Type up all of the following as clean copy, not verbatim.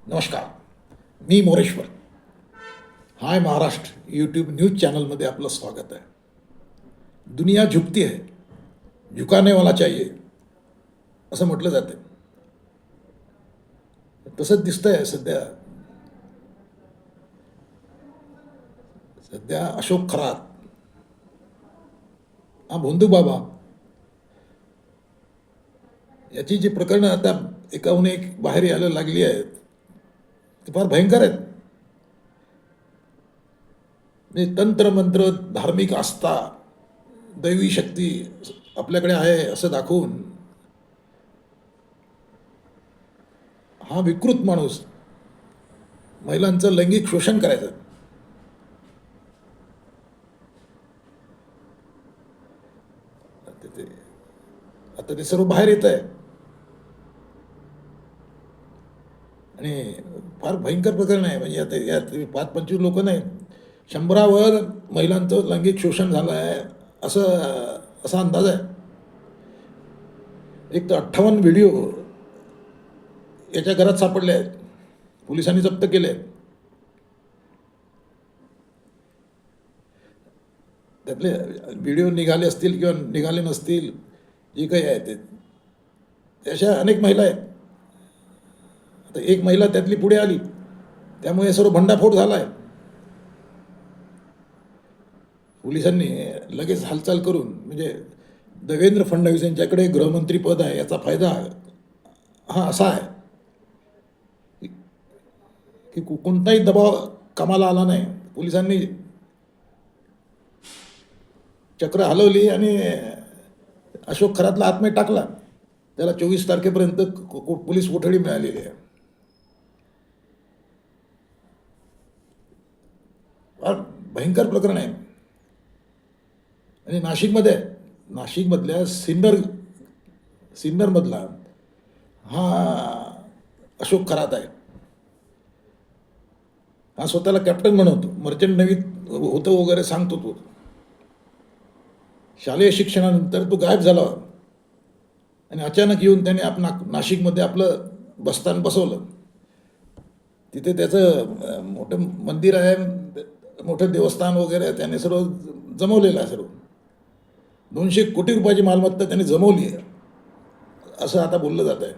नमस्कार. मी मोरेश्वर. हाय Maharashtra YouTube news चॅनलमध्ये आपलं स्वागत आहे. दुनिया झुकती है, झुकाने वाला चाहिए असं म्हटलं जातं. तसंच दिसतंय सध्या. सध्या अशोक खरात हा भोंदू बाबा याची जी प्रकरणं आता एकाहून एक बाहेर यायला लागली आहेत ते फार भयंकर आहेत. म्हणजे तंत्रमंत्र, धार्मिक आस्था, दैवी शक्ती आपल्याकडे आहे असं दाखवून हा विकृत माणूस महिलांचं लैंगिक शोषण करायचं. आता ते सर्व बाहेर येत आहे आणि फार भयंकर प्रकरण आहे. म्हणजे आता यात 5-25 लोक नाही, 100वर महिलांचं लैंगिक शोषण झालं आहे असं असा अंदाज आहे. एक तर 58 व्हिडिओ याच्या घरात सापडले आहेत, पोलिसांनी जप्त केले आहेत. त्यातले व्हिडिओ निघाले असतील किंवा निघाले नसतील, जे काही आहे ते अशा अनेक महिला आहेत. आता एक महिला त्यातली पुढे आली, त्यामुळे सर्व भंडाफोड झाला आहे. पोलिसांनी लगेच हालचाल करून, म्हणजे देवेंद्र फडणवीस यांच्याकडे गृहमंत्री पद आहे याचा फायदा हा असा आहे की कोणताही दबाव कामाला आला नाही. पोलिसांनी चक्र हलवली आणि अशोक खरातला आतमध्ये टाकला. त्याला 24 तारखेपर्यंत पोलीस कोठडी मिळालेली आहे. फार भयंकर प्रकरण आहे. आणि नाशिकमधल्या सिन्नरमधला हा अशोक खरात आहे. हा स्वतःला कॅप्टन म्हणतो, मर्चंट नेव्हीत होतं वगैरे सांगतो. तो शालेय शिक्षणानंतर तो गायब झाला आणि अचानक येऊन त्याने नाशिकमध्ये आपलं बस्तान बसवलं. तिथे त्याचं मोठं मंदिर आहे, मोठं देवस्थान वगैरे त्याने सर्व जमवलेलं आहे. सर्व 200 कोटी रुपयाची मालमत्ता त्याने जमवली आहे असं आता बोललं जात आहे.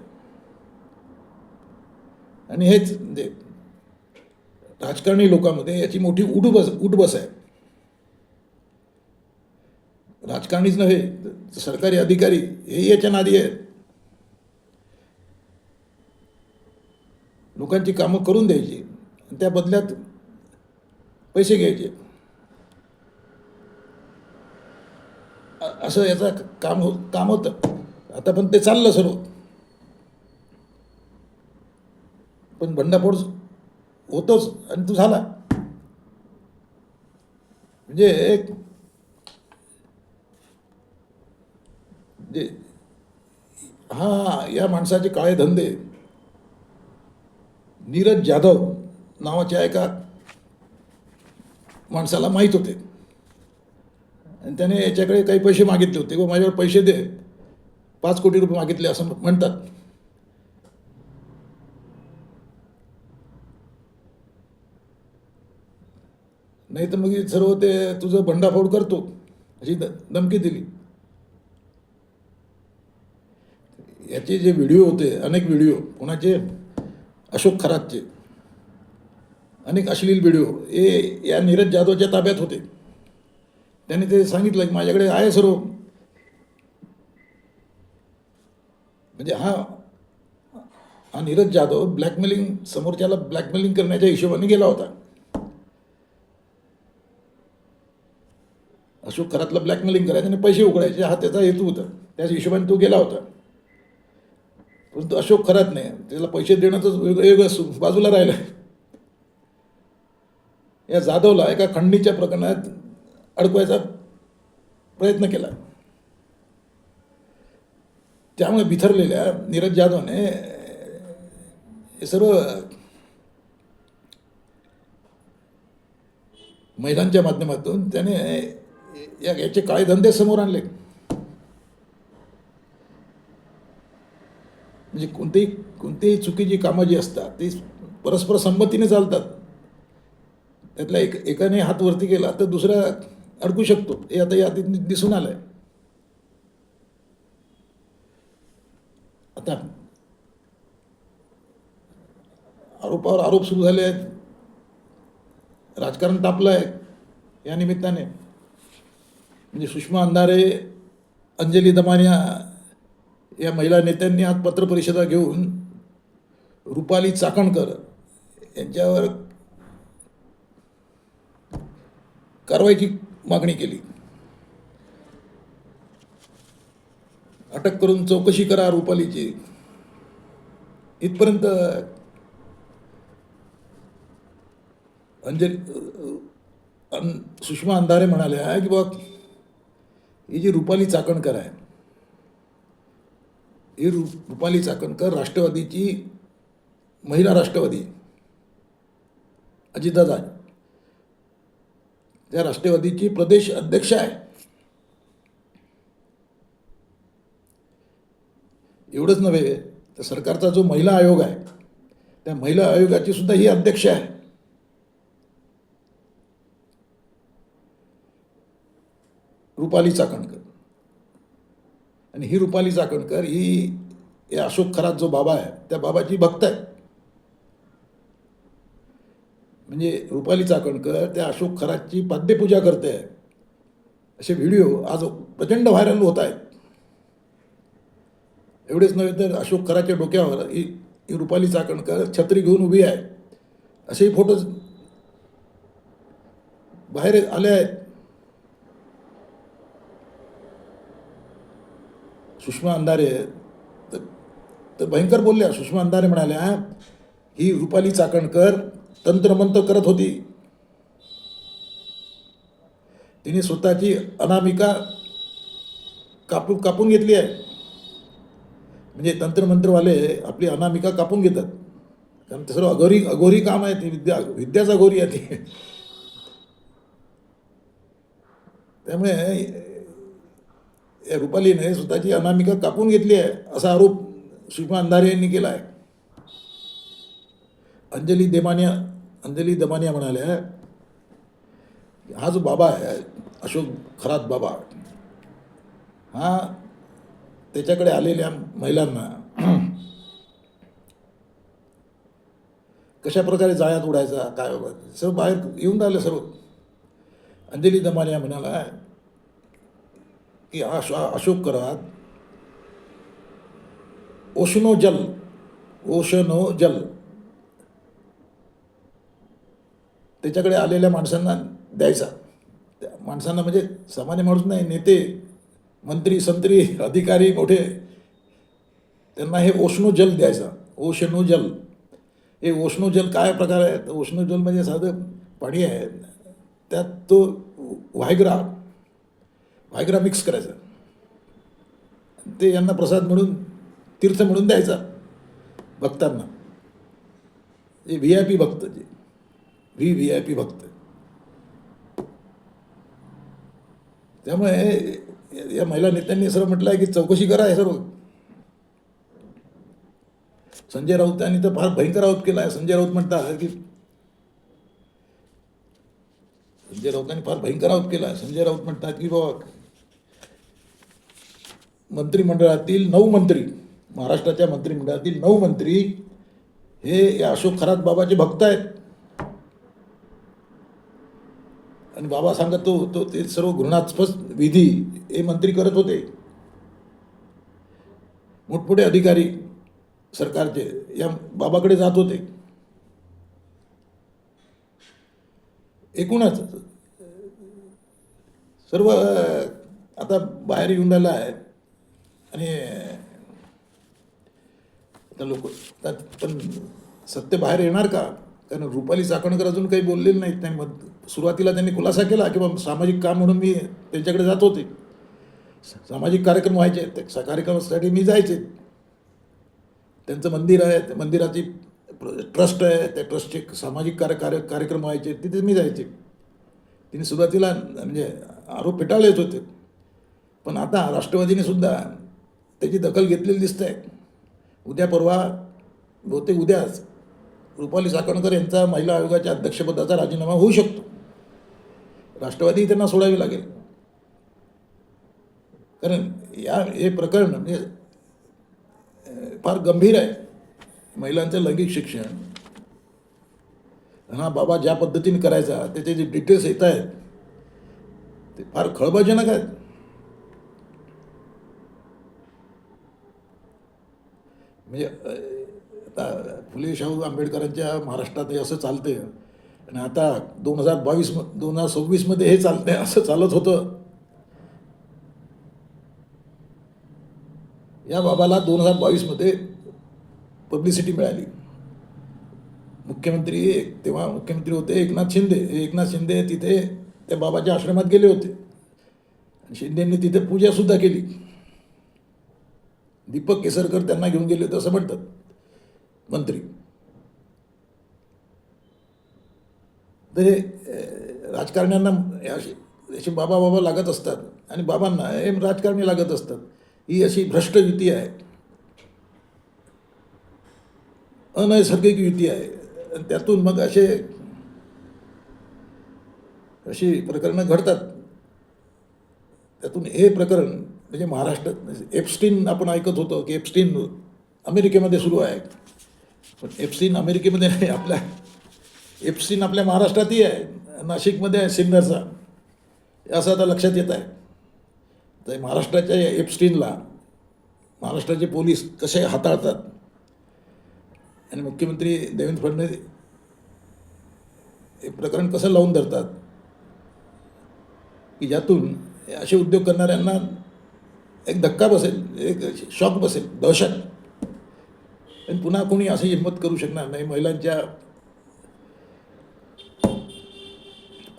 आणि हेच म्हणजे राजकारणी लोकांमध्ये याची मोठी उठबस आहे. राजकारणीच नव्हे, सरकारी अधिकारी हेही याच्या नादी आहेत. लोकांची कामं करून द्यायची, त्या बदल्यात पैसे घ्यायचे, असं याचं काम होतं. आता पण ते चाललं सर्व. पण भंडाफोड होतोच आणि तो झाला. म्हणजे हा या माणसाचे काळे धंदे नीरज जाधव नावाच्या एका माणसाला माहीत होते आणि त्याने याच्याकडे काही पैसे मागितले होते. व माझ्यावर पैसे दे, 5 कोटी रुपये मागितले असं म्हणतात. नाही तर मग सर्व ते तुझं भंडाफोड करतो अशी धमकी दिली. याचे जे व्हिडिओ होते, अनेक व्हिडिओ कोणाचे, अशोक खरातचे अनेक अश्लील व्हिडिओ हे या नीरज जाधवच्या ताब्यात होते. त्याने ते सांगितलं की माझ्याकडे आहे सर्व. म्हणजे हा नीरज जाधव समोरच्याला ब्लॅकमेलिंग करण्याच्या हिशोबाने गेला होता. अशोक खरातला ब्लॅकमेलिंग करायचं आणि पैसे उकळायचे हा त्याचा हेतू होता. त्याच हिशोबाने तो गेला होता. परंतु अशोक खरात नाही, त्याला पैसे देण्याचंच वेगळं बाजूला राहिलं. या जाधवला एका खंडणीच्या प्रकरणात अडकवायचा प्रयत्न केला. त्यामुळे बिथरलेल्या नीरज जाधवने हे सर्व महिलांच्या माध्यमातून त्याने याचे काळे धंदे समोर आणले. म्हणजे कोणतीही चुकीची कामं जी असतात ती परस्पर संमतीने चालतात. त्यातल्या एकाने हात वरती केला तर दुसरा अडकू शकतो, हे आता यात दिसून आलंय. आता आरोपावर आरोप सुरू झाले आहेत, राजकारण तापलं आहे या निमित्ताने. म्हणजे सुषमा अंधारे, अंजली दमानिया या महिला नेत्यांनी आज पत्रपरिषदा घेऊन रुपाली चाकणकर यांच्यावर कारवाईची मागणी केली. अटक करून चौकशी करा रुपालीची, इथपर्यंत सुषमा अंधारे म्हणाल्या की बाबा ही जी रुपाली चाकणकर आहे, ही रुपाली चाकणकर राष्ट्रवादीची महिला राष्ट्रवादी अजितदादा त्या राष्ट्रवादीची प्रदेश अध्यक्ष आहे. एवढंच नव्हे तर सरकारचा जो महिला आयोग आहे त्या महिला आयोगाची सुद्धा ही अध्यक्ष आहे. रुपाली चाकणकर. आणि ही रुपाली चाकणकर ही या अशोक खरात जो बाबा आहे त्या बाबाची भक्त आहे. म्हणजे रुपाली चाकणकर त्या अशोक खरातची पाद्यपूजा करते आहे, असे व्हिडिओ आज प्रचंड व्हायरल होत आहेत. एवढेच नव्हे तर अशोक खराच्या डोक्यावर ही रुपाली चाकणकर छत्री घेऊन उभी आहे, असेही फोटो बाहेर आले आहेत. सुषमा अंधारे तर भयंकर बोलल्या. सुषमा अंधारे म्हणाल्या ही रुपाली चाकणकर तंत्रमंत्र करत होती, तिने स्वतःची अनामिका कापून घेतली आहे. म्हणजे तंत्रमंत्रवाले आपली अनामिका कापून घेतात, कारण ते सर्व अघोरी काम आहे. ती विद्याचा अघोरी आहे ती. त्यामुळे या रुपालीने स्वतःची अनामिका कापून घेतली आहे असा आरोप सुषमा अंधारे यांनी केला आहे. अंजली दमानिया म्हणाल्या हा जो बाबा आहे अशोक खरात बाबा, हा त्याच्याकडे आलेल्या महिलांना कशा प्रकारे जाळ्यात उडायचा काय सर्व बाहेर येऊन राहिलं सर्व. अंजली दमानिया म्हणाला की अशोक खरात ओशनो जल त्याच्याकडे आलेल्या माणसांना द्यायचा. त्या माणसांना म्हणजे सामान्य माणूस नाही, नेते मंत्री संत्री अधिकारी मोठे, त्यांना हे ओशनो जल द्यायचा. ओशनो जल, हे ओशनो जल काय प्रकार आहे तर ओशनो जल म्हणजे साधं पाणी आहे, त्यात तो व्हायग्रा मिक्स करायचा, ते यांना प्रसाद म्हणून तीर्थ म्हणून द्यायचा भक्तांना. जे VIP भक्त, जे VIP भक्त. त्यामुळे या महिला नेत्यांनी सर्व म्हटलं आहे की चौकशी करा हे सर्व. संजय राऊतांनी तर फार भयंकर आरोप केला आहे. संजय राऊतांनी फार भयंकर आरोप केला आहे. संजय राऊत म्हणतात की बाबा मंत्रिमंडळातील 9 मंत्री, महाराष्ट्राच्या मंत्रिमंडळातील 9 मंत्री हे या अशोक खरात बाबाचे भक्त आहेत. आणि बाबा सांगत तो ते सर्व घृणास्पद विधी हे मंत्री करत होते. मोठमोठे अधिकारी सरकारचे या बाबाकडे जात होते. एकूणच सर्व आता बाहेर येऊन राहिलं आहे. आणि आता लोक पण सत्य बाहेर येणार का? कारण रुपाली चाकणकर अजून काही बोललेले नाहीत. त्यांनी सुरुवातीला त्यांनी खुलासा केला की बाबा सामाजिक काम म्हणून मी त्यांच्याकडे जात होते, सामाजिक कार्यक्रम व्हायचे, त्या कार्यक्रमासाठी मी जायचे. त्यांचं मंदिर आहे, त्या मंदिराची ट्रस्ट आहे, त्या ट्रस्टचे सामाजिक कार्यक्रम व्हायचे, तिथे मी जायचे. तिने सुरुवातीला म्हणजे आरोप फेटाळलेच होते, पण आता राष्ट्रवादीने सुद्धा त्याची दखल घेतलेली दिसत आहे. उद्या परवा बहुतेक उद्याच रुपाली चाकणकर यांचा महिला आयोगाच्या अध्यक्षपदाचा राजीनामा होऊ शकतो. राष्ट्रवादी त्यांना सोडावी लागेल. कारण हे प्रकरण म्हणजे फार गंभीर आहे. महिलांचं लैंगिक शिक्षण हा बाबा ज्या पद्धतीने करायचा त्याचे जे डिटेल्स येत आहेत ते फार खळबळजनक आहेत. म्हणजे आता फुले शाहू आंबेडकरांच्या महाराष्ट्रात हे असं चालते आणि आता 2026मध्ये हे चालतंय असं चालत होतं. या बाबाला 2022मध्ये पब्लिसिटी मिळाली. तेव्हा मुख्यमंत्री होते एकनाथ शिंदे तिथे त्या बाबाच्या आश्रमात गेले होते आणि शिंदेंनी तिथे पूजासुद्धा केली. दीपक केसरकर त्यांना घेऊन गेले होते असं म्हणतात मंत्री. तर हे राजकारण्यांना अशी बाबा लागत असतात आणि बाबांना हे राजकारणी लागत असतात. ही अशी भ्रष्ट युती आहे, अनैसर्गिक युती आहे. आणि त्यातून मग अशी प्रकरणं घडतात. त्यातून हे प्रकरण म्हणजे महाराष्ट्रात एप्स्टीन आपण ऐकत होतो की एप्स्टीन अमेरिकेमध्ये सुरू आहे. पण एप्स्टीन अमेरिकेमध्ये नाही, एप्स्टीन आपल्या महाराष्ट्रातही आहे, नाशिकमध्ये आहे सिन्नरचा, असं आता लक्षात येत आहे. तर महाराष्ट्राच्या एप्स्टीनला महाराष्ट्राचे पोलीस कसे हाताळतात आणि मुख्यमंत्री देवेंद्र फडणवीस हे प्रकरण कसं लावून धरतात की ज्यातून असे उद्योग करणाऱ्यांना एक धक्का बसेल, एक शॉक बसेल, दहशत. आणि पुन्हा कोणी अशी हिंमत करू शकणार नाही. महिलांच्या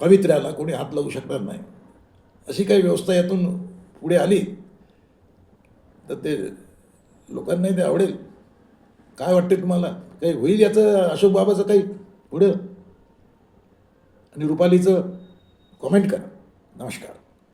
पावित्र्याला कोणी हात लावू शकणार नाही. अशी काही व्यवस्था यातून पुढे आली तर ते लोकांनाही ते आवडेल. काय वाटते तुम्हाला? काही होईल याचं अशोक बाबाचं काही पुढं? आणि रुपालीचं कॉमेंट करा. नमस्कार.